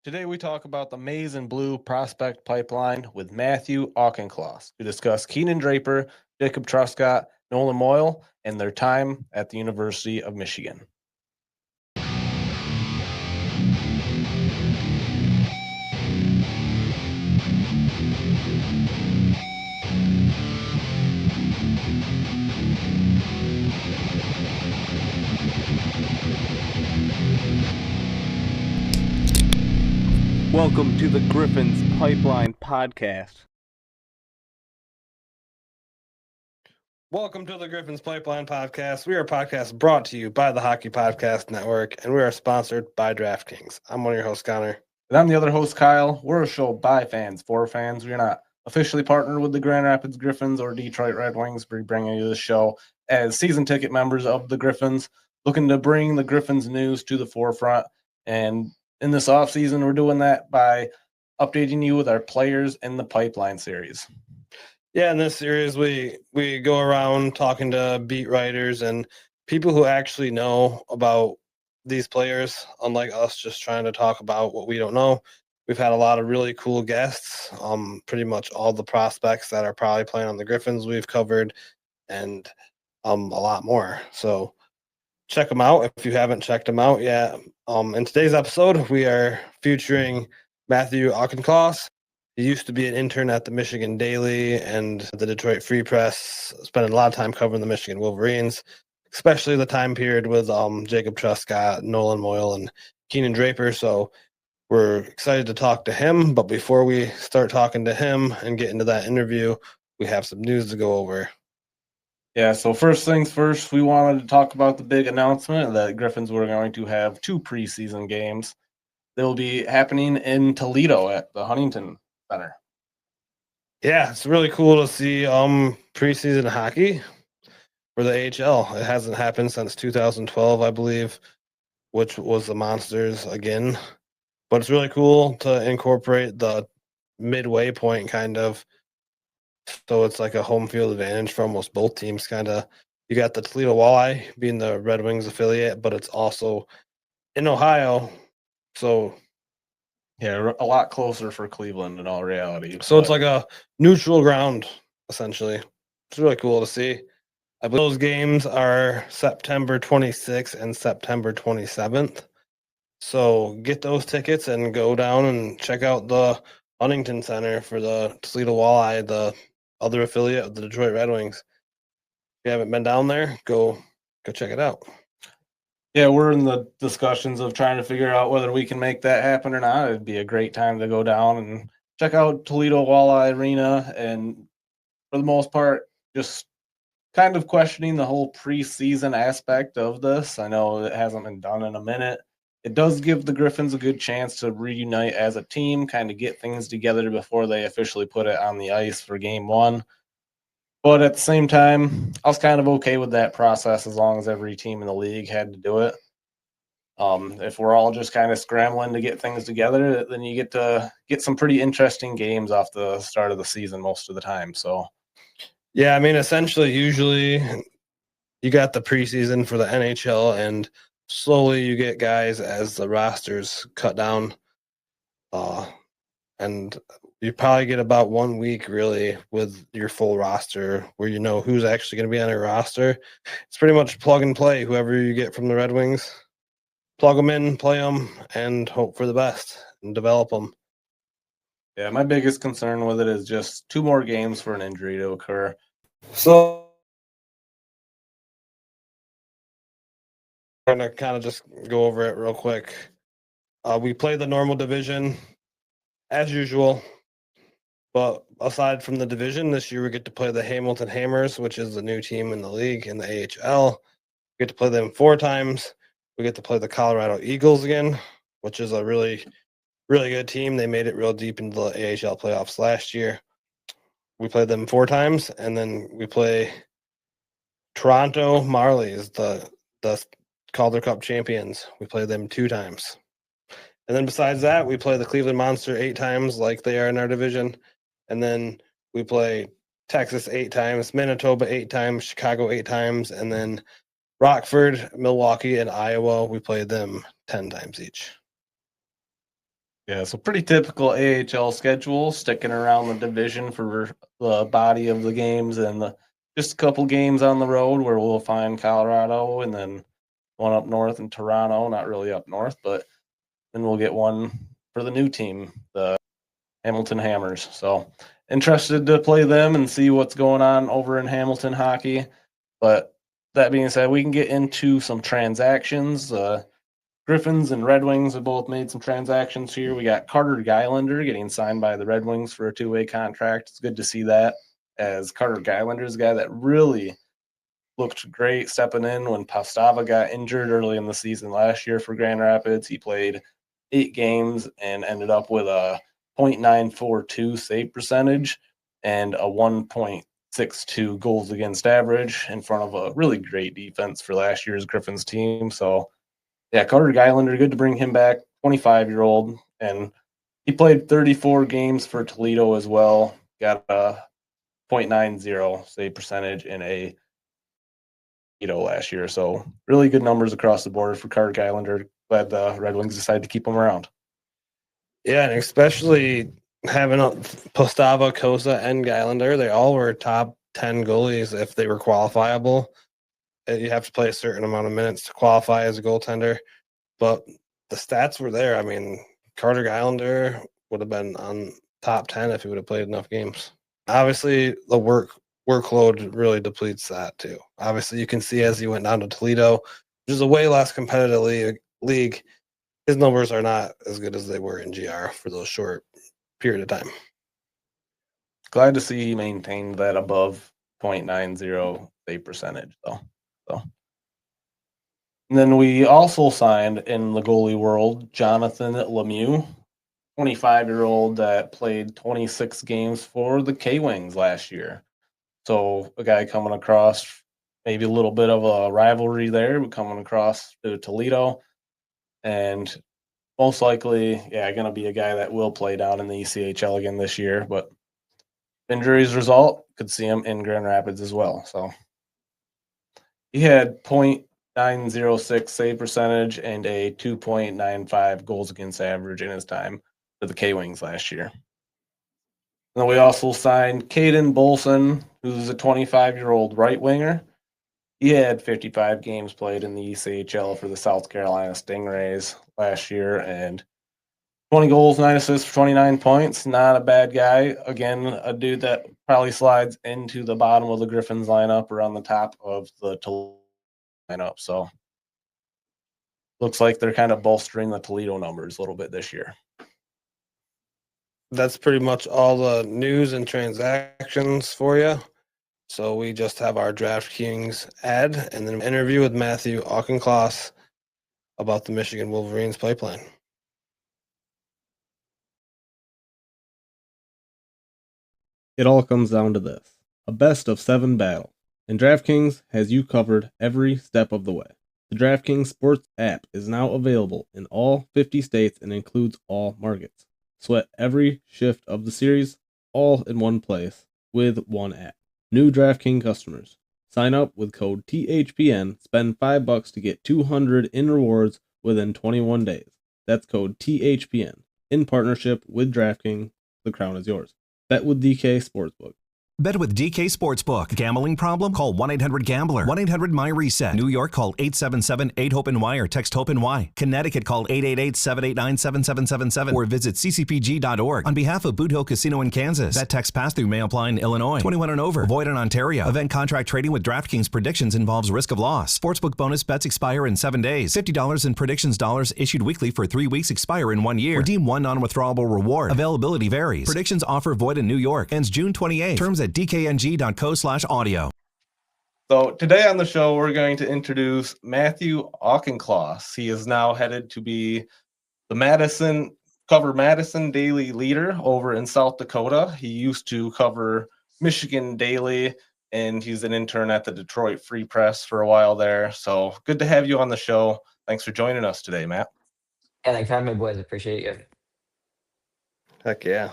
Today we talk about the maize and blue prospect pipeline with Matthew Auchincloss to discuss Keenan Draper, Jacob Truscott, Nolan Moyle, and their time at the University of Michigan. Welcome to the Griffins Pipeline Podcast. Welcome to the Griffins Pipeline Podcast. We are a podcast brought to you by the Hockey Podcast Network, and we are sponsored by DraftKings. I'm one of your hosts, Connor. And I'm the other host, Kyle. We're a show by fans, for fans. We're not officially partnered with the Grand Rapids Griffins or Detroit Red Wings. We're bringing you this show as season ticket members of the Griffins, looking to bring the Griffins news to the forefront. And in this offseason, we're doing that by updating you with our players in the Pipeline series. Yeah, in this series, we go around talking to beat writers and people who actually know about these players, unlike us just trying to talk about what we don't know. We've had a lot of really cool guests. Pretty much all the prospects that are probably playing on the Griffins we've covered, and a lot more. So check them out if you haven't checked them out yet. In today's episode, we are featuring Matthew Auchincloss. He used to be an intern at the Michigan Daily and the Detroit Free Press, spending a lot of time covering the Michigan Wolverines, especially the time period with Jacob Truscott, Nolan, Moyle, and Keinan Draper. So we're excited to talk to him. But before we start talking to him and get into that interview, we have some news to go over. Yeah, so first things first, we wanted to talk about the big announcement that Griffins were going to have 2 preseason games. They'll be happening in Toledo at the Huntington Center. Yeah, it's really cool to see preseason hockey for the AHL. It hasn't happened since 2012, I believe, which was the Monsters again. But it's really cool to incorporate the midway point kind of. So it's like a home field advantage for almost both teams, kind of. You got the Toledo Walleye being the Red Wings affiliate, but it's also in Ohio. So yeah, a lot closer for Cleveland in all reality. So it's like a neutral ground, essentially. It's really cool to see. I believe those games are September 26th and September 27th. So get those tickets and go down and check out the Huntington Center for the Toledo Walleye, the other affiliate of the Detroit Red Wings. If you haven't been down there, go check it out. Yeah, we're in the discussions of trying to figure out whether we can make that happen or not. It'd be a great time to go down and check out Toledo Walleye Arena, and for the most part, just kind of questioning the whole preseason aspect of this. I know it hasn't been done in a minute. It does give the Griffins a good chance to reunite as a team, kind of get things together before they officially put it on the ice for game 1. But at the same time, I was kind of okay with that process as long as every team in the league had to do it. If we're all just kind of scrambling to get things together, then you get to get some pretty interesting games off the start of the season most of the time. So, yeah, I mean, essentially, usually you got the preseason for the NHL, and slowly you get guys as the rosters cut down. And you probably get about 1 week really with your full roster where you know who's actually going to be on your roster. It's pretty much plug and play. Whoever you get from the Red Wings, plug them in, play them, and hope for the best and develop them. yeah, my biggest concern with it is just 2 more games for an injury to occur. So I'm going to kind of just go over it real quick. We play the normal division as usual. But aside from the division, this year we get to play the Hamilton Hammers, which is the new team in the league in the AHL. We get to play them 4 times. We get to play the Colorado Eagles again, which is a really, really good team. They made it real deep into the AHL playoffs last year. We play them 4 times, and then we play Toronto Marlies, the Calder Cup champions. We play them 2 times. And then besides that, we play the Cleveland Monster 8 times like they are in our division. And then we play Texas 8 times, Manitoba 8 times, Chicago 8 times, and then Rockford, Milwaukee, and Iowa, we played them 10 times each. Yeah, so pretty typical AHL schedule, sticking around the division for the body of the games, and just a couple games on the road where we'll find Colorado, and then one up north in Toronto, not really up north, but then we'll get one for the new team, the Hamilton Hammers. So interested to play them and see what's going on over in Hamilton hockey. But that being said, we can get into some transactions. Griffins and Red Wings have both made some transactions here. We got Carter Geilander getting signed by the Red Wings for a two-way contract. It's good to see that, as Carter Geilander is a guy that really looked great stepping in when Pastava got injured early in the season last year for Grand Rapids. He played 8 games and ended up with a .942 save percentage and a 1.62 goals against average in front of a really great defense for last year's Griffins team. So yeah, Carter Geilander, good to bring him back, 25-year-old, and he played 34 games for Toledo as well. Got a .90 save percentage in a last year. So really good numbers across the board for Carter Geilander. Glad the Red Wings decided to keep him around. Yeah, and especially having Postava, Kosa, and Geilander, they all were top 10 goalies if they were qualifiable. You have to play a certain amount of minutes to qualify as a goaltender, but the stats were there. I mean, Carter Geilander would have been on top 10 if he would have played enough games. Obviously, the workload really depletes that too. Obviously, you can see as he went down to Toledo, which is a way less competitive league, his numbers are not as good as they were in GR for those short period of time. Glad to see he maintained that above .90 save percentage, though. So, and then we also signed in the goalie world Jonathan Lemieux, 25-year-old that played 26 games for the K-Wings last year. So a guy coming across, maybe a little bit of a rivalry there, but coming across to Toledo, and most likely, going to be a guy that will play down in the ECHL again this year. But injuries result, could see him in Grand Rapids as well. So he had .906 save percentage and a 2.95 goals against average in his time for the K-Wings last year. And then we also signed Keinan Bolson, who's a 25-year-old right winger. He had 55 games played in the ECHL for the South Carolina Stingrays last year and 20 goals, 9 assists for 29 points. Not a bad guy. Again, a dude that probably slides into the bottom of the Griffins lineup or on the top of the Toledo lineup. So looks like they're kind of bolstering the Toledo numbers a little bit this year. That's pretty much all the news and transactions for you. So we just have our DraftKings ad and then an interview with Matthew Auchincloss about the Michigan Wolverines pipeline. It all comes down to this: a best of 7 battle, and DraftKings has you covered every step of the way. The DraftKings Sports app is now available in all 50 states and includes all markets. Sweat every shift of the series, all in one place, with one app. New DraftKings customers, sign up with code THPN, spend $5 to get $200 in rewards within 21 days. That's code THPN, in partnership with DraftKings. The crown is yours. Bet with DK Sportsbook. Bet with DK Sportsbook. Gambling problem? Call 1-800-GAMBLER. 1-800-MY-RESET. New York, call 877-8-HOPE-NY or text HOPE-NY. Connecticut, call 888-789-7777 or visit ccpg.org. On behalf of Boot Hill Casino in Kansas, bet text pass-through may apply in Illinois. 21 and over. Void in Ontario. Event contract trading with DraftKings predictions involves risk of loss. Sportsbook bonus bets expire in 7 days. $50 in predictions dollars issued weekly for 3 weeks expire in 1 year. Redeem one non-withdrawable reward. Availability varies. Predictions offer void in New York. Ends June 28. Terms at dkng.co/audio. So today on the show, we're going to introduce Matthew Auchincloss. He is now headed to be the Madison Daily leader over in South Dakota. He used to cover Michigan Daily, and he's an intern at the Detroit Free Press for a while there. So good to have you on the show. Thanks for joining us today, Matt. Yeah, thanks for having me, boys. Appreciate you. Heck yeah.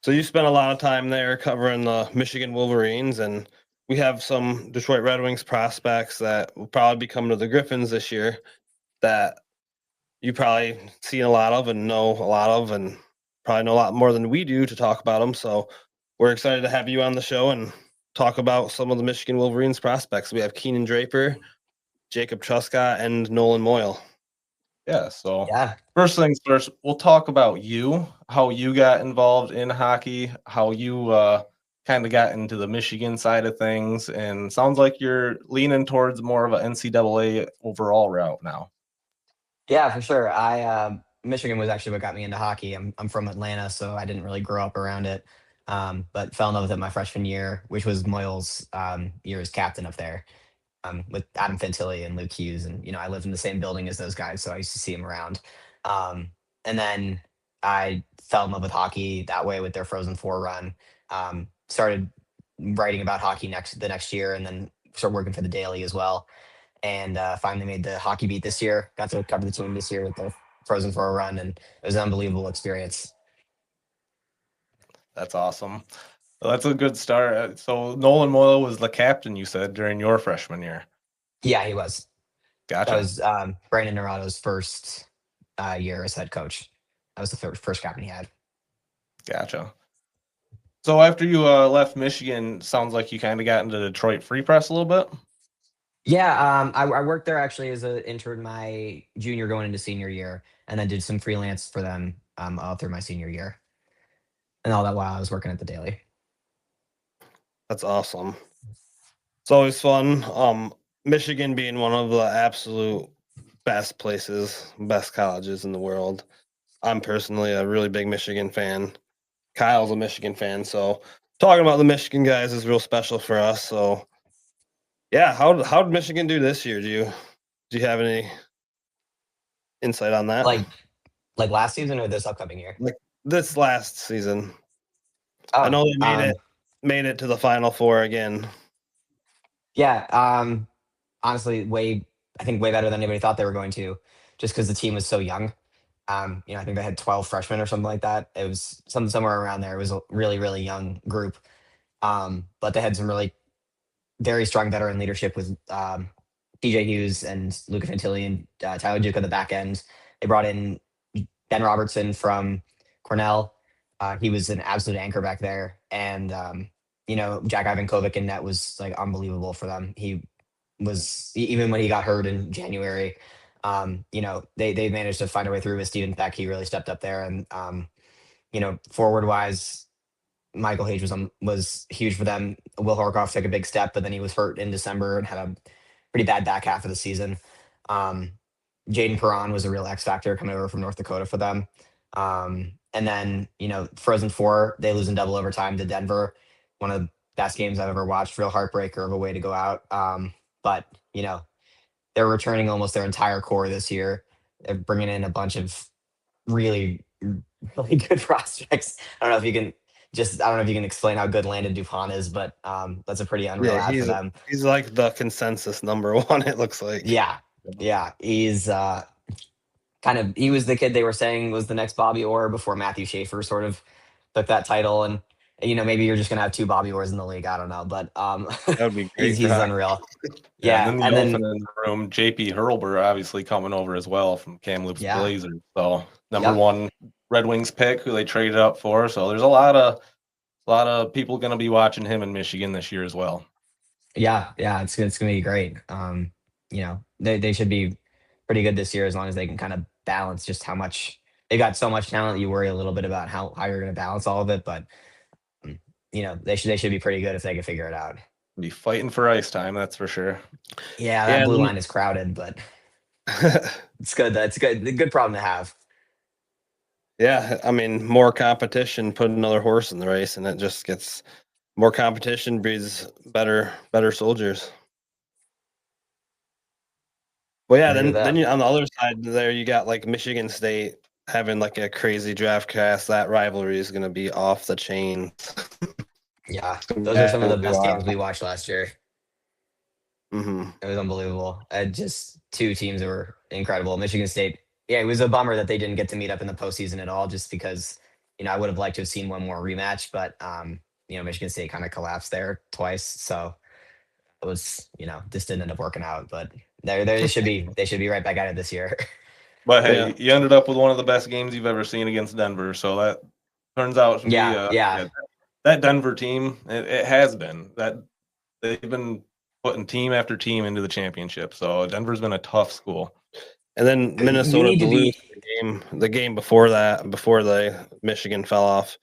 So you spent a lot of time there covering the Michigan Wolverines, and we have some Detroit Red Wings prospects that will probably be coming to the Griffins this year that you probably seen a lot of and know a lot of, and probably know a lot more than we do to talk about them. So we're excited to have you on the show and talk about some of the Michigan Wolverines prospects. We have Keenan Draper, Jacob Truscott, and Nolan Moyle. Yeah. So Yeah. first things first, we'll talk about you, how you got involved in hockey, how you kind of got into the Michigan side of things, and sounds like you're leaning towards more of an NCAA overall route now. Yeah, for sure. Michigan was actually what got me into hockey. I'm from Atlanta, so I didn't really grow up around it. But fell in love with it my freshman year, which was Moyle's year as captain up there. With Adam Fantilli and Luke Hughes. And, I lived in the same building as those guys, so I used to see them around. And then I fell in love with hockey that way with their Frozen Four run. Started writing about hockey the next year, and then started working for the Daily as well. And finally made the hockey beat this year. Got to cover the team this year with the Frozen Four run, and it was an unbelievable experience. That's awesome. Well, that's a good start. So Nolan Moyle was the captain, you said, during your freshman year. Yeah, he was. Gotcha. That was Brandon Nerato's first year as head coach. That was the first captain he had. Gotcha. So after you left Michigan, sounds like you kind of got into Detroit Free Press a little bit. Yeah, I worked there actually as an intern my junior going into senior year, and then did some freelance for them all through my senior year. And all that while I was working at the Daily. That's awesome. It's always fun. Michigan being one of the absolute best places, best colleges in the world. I'm personally a really big Michigan fan. Kyle's a Michigan fan, so talking about the Michigan guys is real special for us. So, yeah, how did Michigan do this year? Do you have any insight on that? Like last season or this upcoming year? Like this last season. Oh, I know they made it to the Final Four again. Yeah, honestly, I think way better than anybody thought they were going to, just because the team was so young. I think they had 12 freshmen or something like that. It was somewhere around there. It was a really, really young group. But they had some really very strong veteran leadership with TJ Hughes and Luca Fantilli and Tyler Duke on the back end. They brought in Ben Robertson from Cornell. He was an absolute anchor back there. And, Jack Ivankovic in net was like unbelievable for them. He was, even when he got hurt in January, they managed to find a way through with Steven Beck. He really stepped up there. And, forward wise, Michael Hage was huge for them. Will Horkoff took a big step, but then he was hurt in December and had a pretty bad back half of the season. Jaden Perron was a real X factor coming over from North Dakota for them. And then, Frozen Four, they lose in double overtime to Denver. One of the best games I've ever watched. Real heartbreaker of a way to go out. But, they're returning almost their entire core this year. They're bringing in a bunch of really, really good prospects. I don't know if you can explain how good Landon Dupont is, but that's a pretty unreal ad for them. He's like the consensus number one, it looks like. Yeah. He's he was the kid they were saying was the next Bobby Orr before Matthew Schaefer sort of took that title. And, maybe you're just going to have two Bobby Orrs in the league. I don't know, but that would be great. he's unreal. Yeah. And then the elephant in the room, JP Hurlbur, obviously coming over as well from Kamloops Blazers. So number one Red Wings pick who they traded up for. So there's a lot of people going to be watching him in Michigan this year as well. Yeah. It's going to be great. They should be pretty good this year as long as they can kind of balance just how much they got. So much talent, you worry a little bit about how you're going to balance all of it. But they should be pretty good if they can figure it out. Be fighting for ice time, that's for sure. Yeah, that blue line is crowded, but it's good. That's good. A good problem to have. Yeah, I mean, more competition, put another horse in the race, and it just gets more competition breeds better soldiers. Well, yeah, then you, on the other side there, you got like Michigan State having like a crazy draft class. That rivalry is going to be off the chain. Yeah, those are some of the best games we watched last year. Mm-hmm. It was unbelievable. Just two teams that were incredible. Michigan State, it was a bummer that they didn't get to meet up in the postseason at all, just because, I would have liked to have seen one more rematch, but, Michigan State kind of collapsed there twice. So it was, this didn't end up working out, but they should be right back at it this year. But hey, you ended up with one of the best games you've ever seen against Denver. So that turns out to be that Denver team. It has been that they've been putting team after team into the championship. So Denver's been a tough school. And then Minnesota Duluth, the game before that, before the Michigan fell off,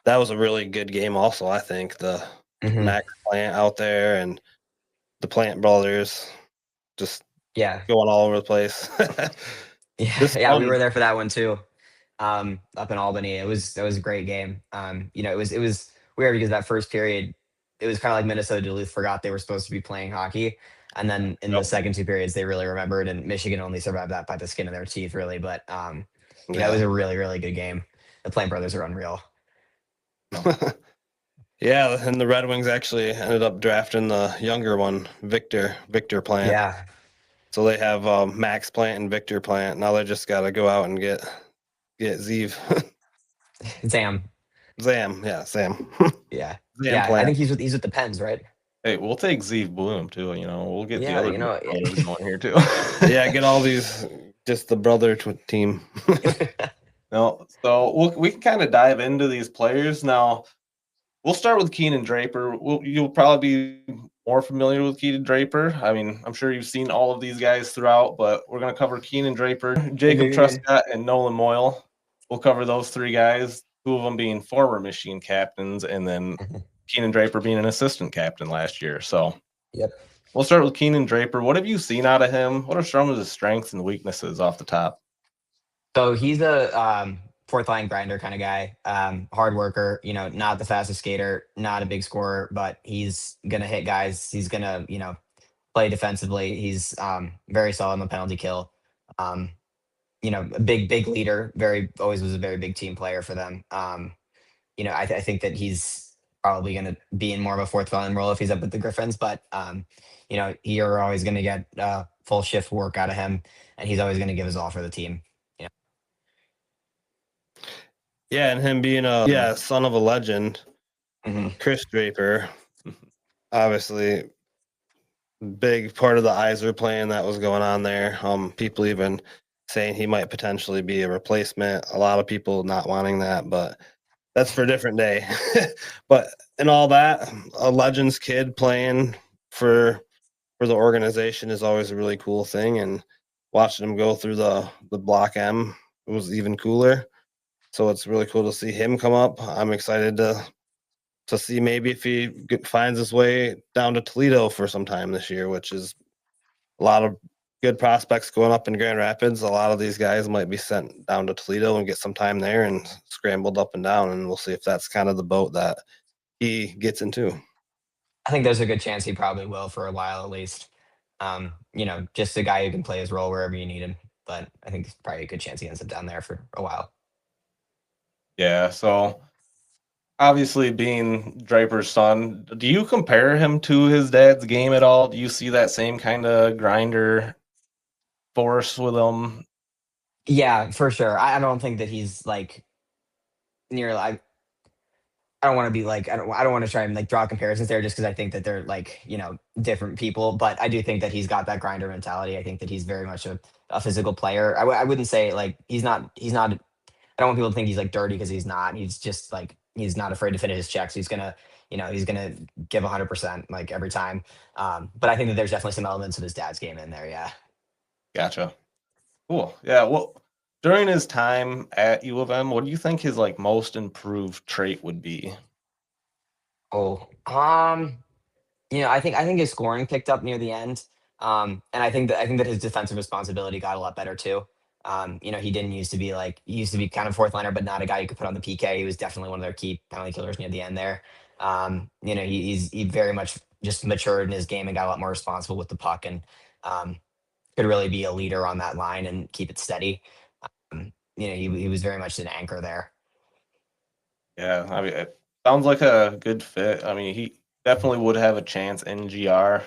that was a really good game. Also, I think the Max Plant out there and the Plant brothers just going all over the place. We were there for that one too. Up in Albany, that was a great game. It was weird because that first period, it was kind of like Minnesota Duluth forgot they were supposed to be playing hockey, and then in the second two periods they really remembered, and Michigan only survived that by the skin of their teeth, really. But it was a really, really good game. The Plant brothers are unreal. Yeah, and the Red Wings actually ended up drafting the younger one, Victor Plant. Yeah. So they have Max Plant and Victor Plant. Now they just got to go out and get Zeev. Sam. Yeah, Sam. Yeah. Plant. I think he's with the Pens, right? Hey, we'll take Zeev Bloom too. We'll get the other brothers going here too. Yeah, get all these, just the brother team. No, so we can kind of dive into these players now. We'll start with Keenan Draper. You'll probably be more familiar with Keenan Draper. I mean, I'm sure you've seen all of these guys throughout, but we're going to cover Keenan Draper, Jacob Truscott, and Nolan Moyle. We'll cover those three guys, two of them being former Michigan captains, and then Keenan Draper being an assistant captain last year. So we'll start with Keenan Draper. What have you seen out of him? What are some of his strengths and weaknesses off the top? So he's a fourth line grinder kind of guy, hard worker, not the fastest skater, not a big scorer, but he's going to hit guys. He's going to, play defensively. He's very solid on the penalty kill. A big leader, always was a very big team player for them. I think that he's probably going to be in more of a fourth line role if he's up with the Griffins, but you're always going to get full shift work out of him, and he's always going to give his all for the team. Yeah, and him being son of a legend, Chris Draper, obviously big part of the Iser plan that was going on there. People even saying he might potentially be a replacement. A lot of people not wanting that, but that's for a different day. But in all that, a Legends kid playing for the organization is always a really cool thing, and watching him go through the Block M was even cooler. So it's really cool to see him come up. I'm excited to see maybe if he finds his way down to Toledo for some time this year, which is a lot of good prospects going up in Grand Rapids. A lot of these guys might be sent down to Toledo and get some time there and scrambled up and down, and we'll see if that's kind of the boat that he gets into. I think there's a good chance he probably will for a while at least. Just a guy who can play his role wherever you need him. But I think there's probably a good chance he ends up down there for a while. Yeah, so obviously being Draper's son, do you compare him to his dad's game at all? Do you see that same kind of grinder force with him? Yeah, for sure. I don't think that he's like near like I don't want to be like I don't want to try and like draw comparisons there just because I think that they're like, different people, but I do think that he's got that grinder mentality. I think that he's very much a physical player. I wouldn't say like he's not I don't want people to think he's like dirty because he's not. He's just like he's not afraid to finish his checks. He's gonna give 100% like every time. But I think that there's definitely some elements of his dad's game in there. Yeah. Gotcha. Cool. Yeah. Well, during his time at U of M, what do you think his like most improved trait would be? I think his scoring picked up near the end. And I think that his defensive responsibility got a lot better too. He didn't used to be he used to be kind of fourth liner, but not a guy you could put on the PK. He was definitely one of their key penalty killers near the end there. He very much just matured in his game and got a lot more responsible with the puck, and could really be a leader on that line and keep it steady. He was very much an anchor there. Yeah, I mean, it sounds like a good fit. I mean, he definitely would have a chance in GR.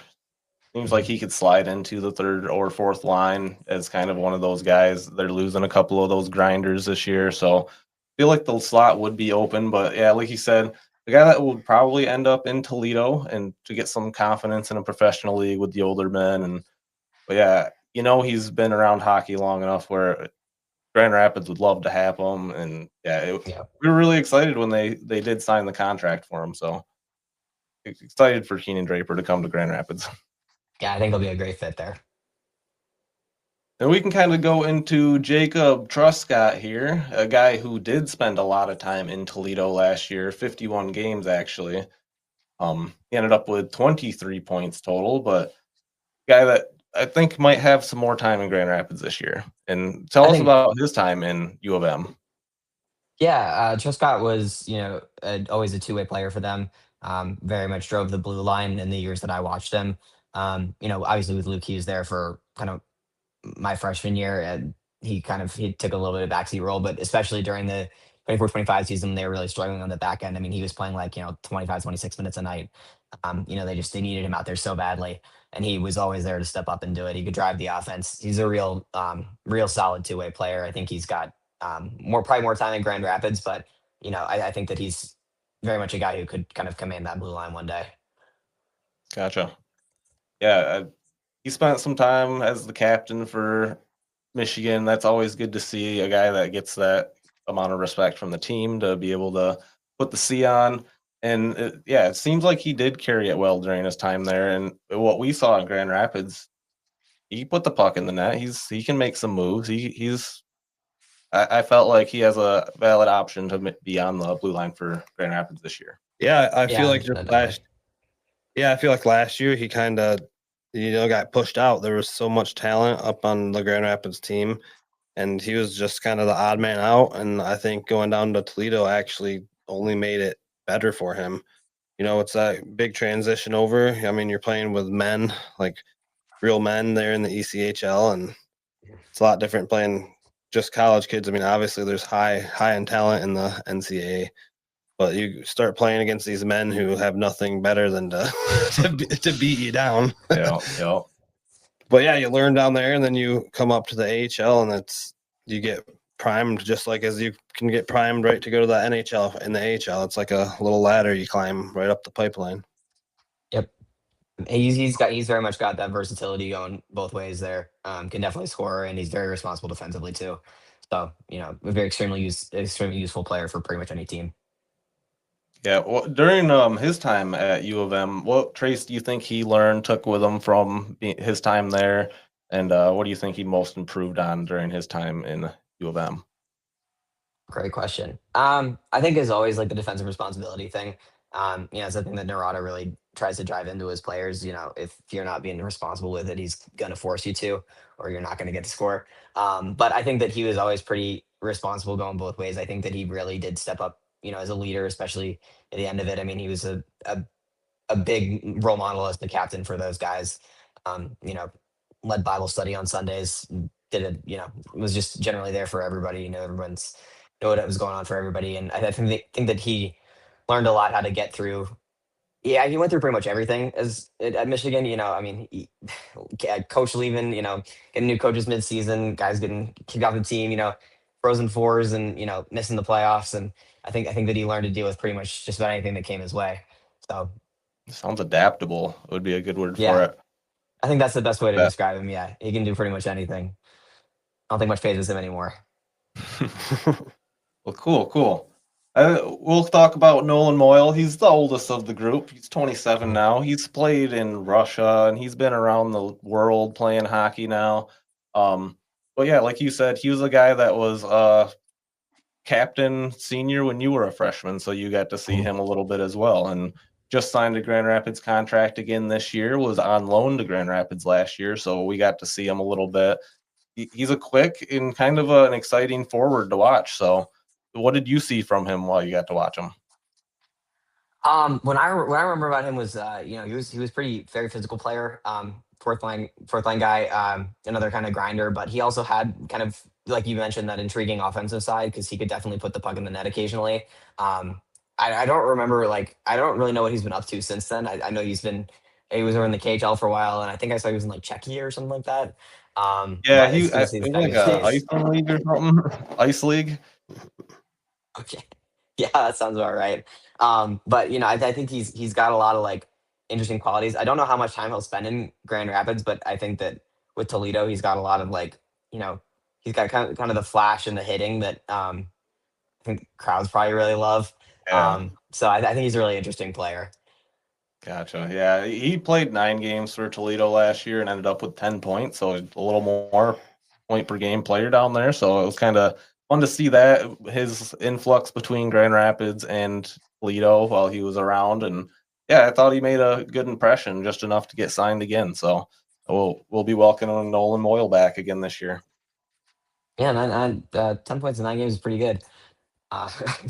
Seems like he could slide into the third or fourth line as kind of one of those guys. They're losing a couple of those grinders this year, so I feel like the slot would be open. But yeah, like you said, the guy that would probably end up in Toledo and to get some confidence in a professional league with the older men. But yeah, he's been around hockey long enough where Grand Rapids would love to have him, and Yeah. we were really excited when they did sign the contract for him. So excited for Keenan Draper to come to Grand Rapids. Yeah, I think he'll be a great fit there. And we can kind of go into Jacob Truscott here, a guy who did spend a lot of time in Toledo last year, 51 games actually. He ended up with 23 points total, but guy that I think might have some more time in Grand Rapids this year. And tell I us think, about his time in U of M. yeah, Truscott was, always a two-way player for them. Very much drove the blue line in the years that I watched him. Obviously with Luke Hughes there for kind of my freshman year, and he took a little bit of backseat role, but especially during the 24-25 season, they were really struggling on the back end. I mean, he was playing like 25, 26 minutes a night. They needed him out there so badly, and he was always there to step up and do it. He could drive the offense. He's a real solid two-way player. I think he's got probably more time in Grand Rapids, but I think that he's very much a guy who could kind of command that blue line one day. Gotcha. Yeah, he spent some time as the captain for Michigan. That's always good to see a guy that gets that amount of respect from the team to be able to put the C on. And it seems like he did carry it well during his time there. And what we saw in Grand Rapids, he put the puck in the net. He can make some moves. I felt like he has a valid option to be on the blue line for Grand Rapids this year. Yeah, I feel like definitely. I feel like last year he kind of got pushed out. There was so much talent up on the Grand Rapids team, and he was just kind of the odd man out. And I think going down to Toledo actually only made it better for him. It's that big transition over. I mean, you're playing with men, like real men there in the ECHL, and it's a lot different playing just college kids. I mean, obviously there's high end talent in the NCAA, but you start playing against these men who have nothing better than to beat you down. Yeah. But yeah, you learn down there, and then you come up to the AHL, and you get primed just like as you can get primed right to go to the NHL in the AHL. It's like a little ladder you climb right up the pipeline. Yep. He's very much got that versatility going both ways there. Can definitely score, and he's very responsible defensively too. So a very extremely useful player for pretty much any team. Yeah, well, during his time at U of M, what traits do you think he took with him from his time there, and what do you think he most improved on during his time in U of M? Great question. I think as always, like the defensive responsibility thing, it's something that Narada really tries to drive into his players. If you're not being responsible with it, he's gonna force you to, or you're not gonna get to score. But I think that he was always pretty responsible going both ways. I think that he really did step up, as a leader, especially at the end of it. I mean, he was a big role model as the captain for those guys. Led Bible study on Sundays, did it, was just generally there for everybody. Everyone's know what was going on for everybody. And I think that he learned a lot how to get through. Yeah, he went through pretty much everything at Michigan. I mean, coach leaving, getting new coaches mid-season, guys getting kicked off the team, frozen fours, and missing the playoffs. And I think that he learned to deal with pretty much just about anything that came his way. So sounds adaptable would be a good word yeah, for it. I think that's the best way to describe him. Yeah, he can do pretty much anything. I don't think much phases him anymore. Well, cool. We'll talk about Nolan Moyle. He's the oldest of the group. He's 27 now. He's played in Russia, and he's been around the world playing hockey now. But yeah, like you said, he was a guy that was captain senior when you were a freshman, so you got to see him a little bit as well. And just signed a Grand Rapids contract again this year, was on loan to Grand Rapids last year, so we got to see him a little bit. He's a quick and kind of an exciting forward to watch. So what did you see from him while you got to watch him? When I remember about him was he was very physical player, fourth line guy, another kind of grinder, but he also had kind of, like you mentioned, that intriguing offensive side because he could definitely put the puck in the net occasionally. I don't remember, I don't really know what he's been up to since then. I know he was over in the KHL for a while, and I think I saw he was in like Czechia or something like that. Yeah, he was like a Iceland league or something. Ice league. Okay. Yeah, that sounds about right. But I think he's got a lot of interesting qualities. I don't know how much time he'll spend in Grand Rapids, but I think that with Toledo. He's got a lot of he's got kind of the flash and the hitting that I think crowds probably really love. Yeah. So I think he's a really interesting player. Gotcha. Yeah, he played 9 games for Toledo last year and ended up with 10 points, so a little more point per game player down there. So it was kind of fun to see that his influx between Grand Rapids and Toledo while he was around. And yeah, I thought he made a good impression, just enough to get signed again. So we'll be welcoming Nolan Moyle back again this year. Yeah, 10 points in 9 games is pretty good.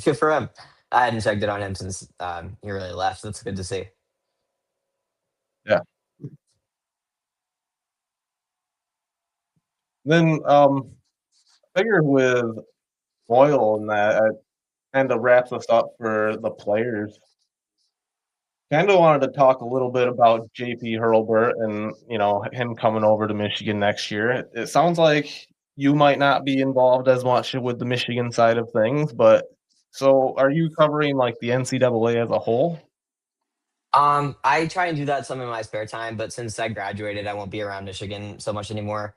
Good for him. I hadn't checked it on him since he really left. That's good to see. Yeah. Then I figured with Moyle and that kind of wraps us up for the players. Kind of wanted to talk a little bit about JP Hurlburt and him coming over to Michigan next year. It sounds like you might not be involved as much with the Michigan side of things, but so are you covering like the NCAA as a whole? I try and do that some in my spare time, but since I graduated, I won't be around Michigan so much anymore,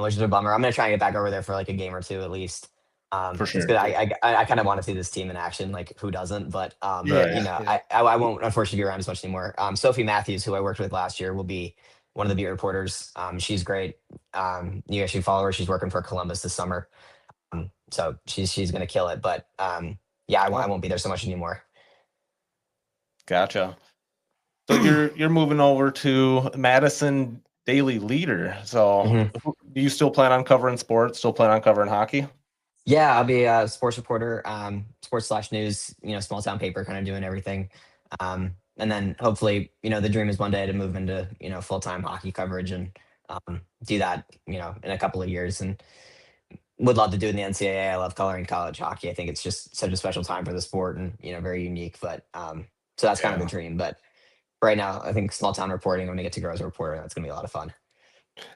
which is a bummer. I'm gonna try and get back over there for like a game or two at least. For It's sure. good. I kind of want to see this team in action. Like who doesn't? But Right. I won't unfortunately be around as much anymore. Sophie Matthews, who I worked with last year, will be one of the beat reporters. She's great. You guys should follow her. She's working for Columbus this summer. So she's gonna kill it. But yeah, I won't be there so much anymore. Gotcha. So you're moving over to Madison Daily Leader. So do you still plan on covering sports? Still plan on covering hockey? Yeah, I'll be a sports reporter, sports/news, small town paper, kind of doing everything. And then hopefully, the dream is one day to move into, full-time hockey coverage and do that, in a couple of years. And would love to do it in the NCAA. I love coloring college hockey. I think it's just such a special time for the sport and, very unique. But so that's kind of the dream. But right now, I think small town reporting, when I get to grow as a reporter, that's going to be a lot of fun.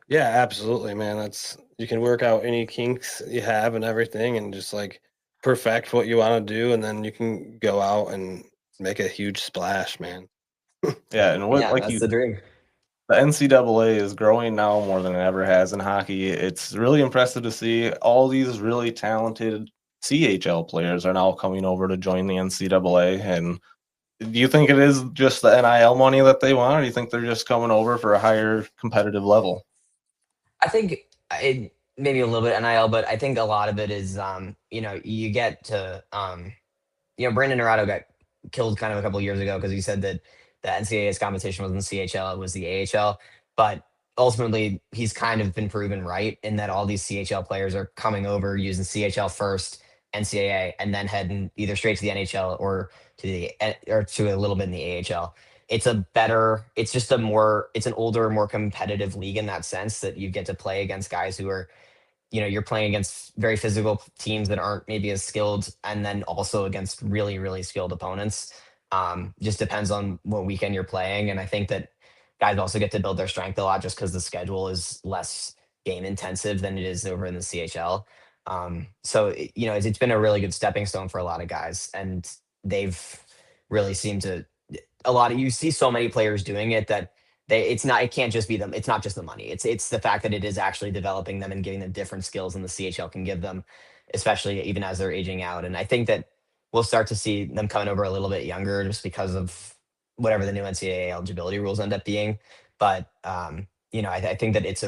Yeah, absolutely, man. You can work out any kinks you have and everything and just like perfect what you want to do, and then you can go out and make a huge splash, man. Yeah, and That's the dream. the NCAA is growing now more than it ever has in hockey. It's really impressive to see all these really talented CHL players are now coming over to join the NCAA. And do you think it is just the NIL money that they want, or do you think they're just coming over for a higher competitive level? I think maybe a little bit NIL, but I think a lot of it is, you get to, Brandon Naruto got killed kind of a couple of years ago because he said that the NCAA's competition wasn't the CHL, it was the AHL. But ultimately, he's kind of been proven right in that all these CHL players are coming over using CHL first, NCAA, and then heading either straight to the NHL or to a little bit in the AHL. It's an older, more competitive league in that sense that you get to play against guys who are, you're playing against very physical teams that aren't maybe as skilled, and then also against really, really skilled opponents. Just depends on what weekend you're playing. And I think that guys also get to build their strength a lot just because the schedule is less game intensive than it is over in the CHL. So, it's been a really good stepping stone for a lot of guys. And they've really seemed to, you see so many players doing it that it can't just be them. It's not just the money. It's the fact that it is actually developing them and giving them different skills than the CHL can give them, especially even as they're aging out. And I think that we'll start to see them coming over a little bit younger just because of whatever the new NCAA eligibility rules end up being. But I think that it's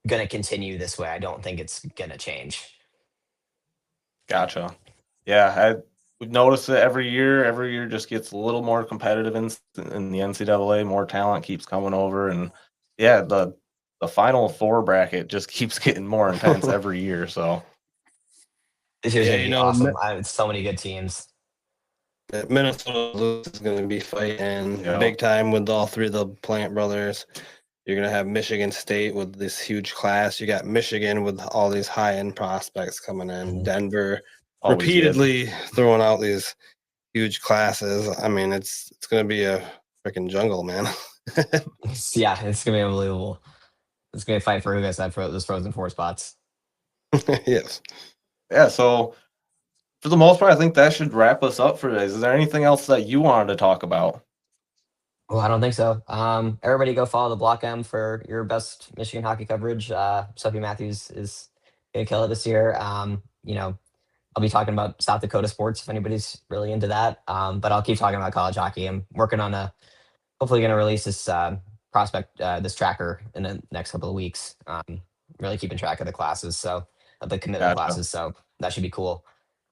going to continue this way. I don't think it's going to change. Gotcha. Yeah, we've noticed it every year. Every year just gets a little more competitive in the NCAA. More talent keeps coming over, and yeah, the Final Four bracket just keeps getting more intense every year. So this year's gonna be awesome. It's so many good teams. Minnesota is going to be fighting big time with all three of the Plant brothers. You're going to have Michigan State with this huge class. You got Michigan with all these high-end prospects coming in. Denver repeatedly throwing out these huge classes. I mean, it's going to be a freaking jungle, man. Yeah, it's going to be unbelievable. It's going to fight for who gets those Frozen Four spots. Yes. Yeah, so for the most part, I think that should wrap us up for today. Is there anything else that you wanted to talk about? Well, I don't think so. Everybody go follow the Block M for your best Michigan hockey coverage. Sophie Matthews is gonna kill it this year. I'll be talking about South Dakota sports if anybody's really into that. But I'll keep talking about college hockey. I'm working on hopefully going to release this this tracker in the next couple of weeks. Really keeping track of the classes, so of the commitment Gotcha. classes. So that should be cool.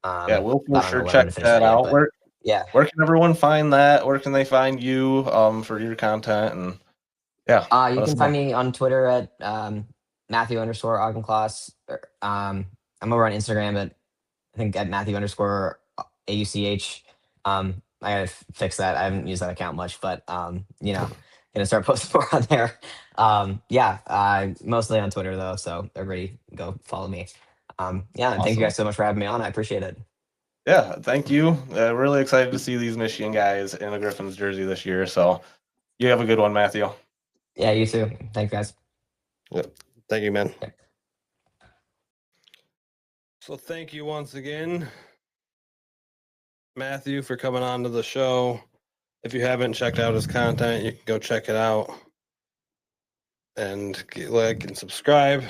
Yeah, we'll for I don't sure know when I'm check gonna finish that yet, out. but yeah. Where can everyone find that? Where can they find you for your content? And yeah, You let us can find know. me on Twitter at Matthew_Auchincloss. I'm over on Instagram at I think at Matthew_AUCH. I gotta fix that. I haven't used that account much, but gonna start posting more on there. Mostly on Twitter though, so everybody go follow me. And thank you Awesome. guys so much for having me on. I appreciate it. Yeah, thank you. Really excited to see these Michigan guys in a Griffins jersey this year. So you have a good one, Matthew. Yeah, you too. Thanks, guys. Yep. Thank you, man. Yeah. So thank you once again, Matthew, for coming on to the show. If you haven't checked out his content, you can go check it out and like and subscribe.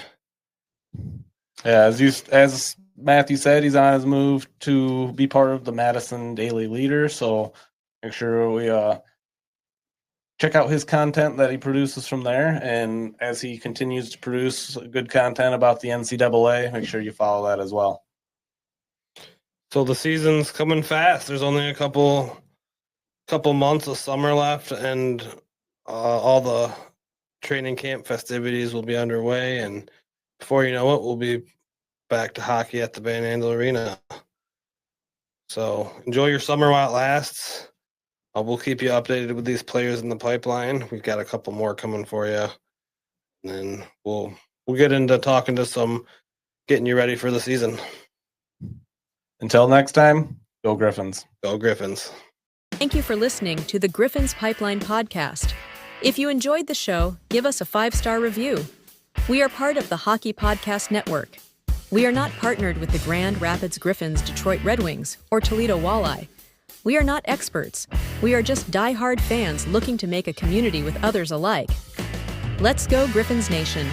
Yeah, as Matthew said, he's on his move to be part of the Madison Daily Leader. So make sure we check out his content that he produces from there. And as he continues to produce good content about the NCAA, make sure you follow that as well. So the season's coming fast. There's only a couple months of summer left, and all the training camp festivities will be underway. And before you know it, we'll be back to hockey at the Van Andel Arena. So enjoy your summer while it lasts. We'll keep you updated with these players in the pipeline. We've got a couple more coming for you, and then we'll get into talking to getting you ready for the season. Until next time, go Griffins. Go Griffins. Thank you for listening to the Griffins Pipeline Podcast. If you enjoyed the show, give us a 5-star review. We are part of the Hockey Podcast Network. We are not partnered with the Grand Rapids Griffins, Detroit Red Wings, or Toledo Walleye. We are not experts. We are just die-hard fans looking to make a community with others alike. Let's go Griffins Nation.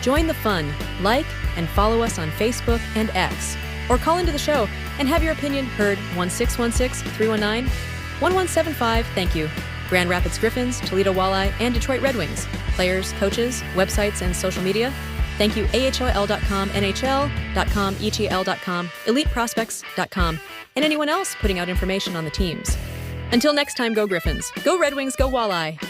Join the fun, like and follow us on Facebook and X, or call into the show and have your opinion heard 1-616-319-1175. Thank you. Grand Rapids Griffins, Toledo Walleye, and Detroit Red Wings. Players, coaches, websites, and social media. Thank you AHL.com, NHL.com, ETL.com, EliteProspects.com, and anyone else putting out information on the teams. Until next time, go Griffins. Go Red Wings, go Walleye.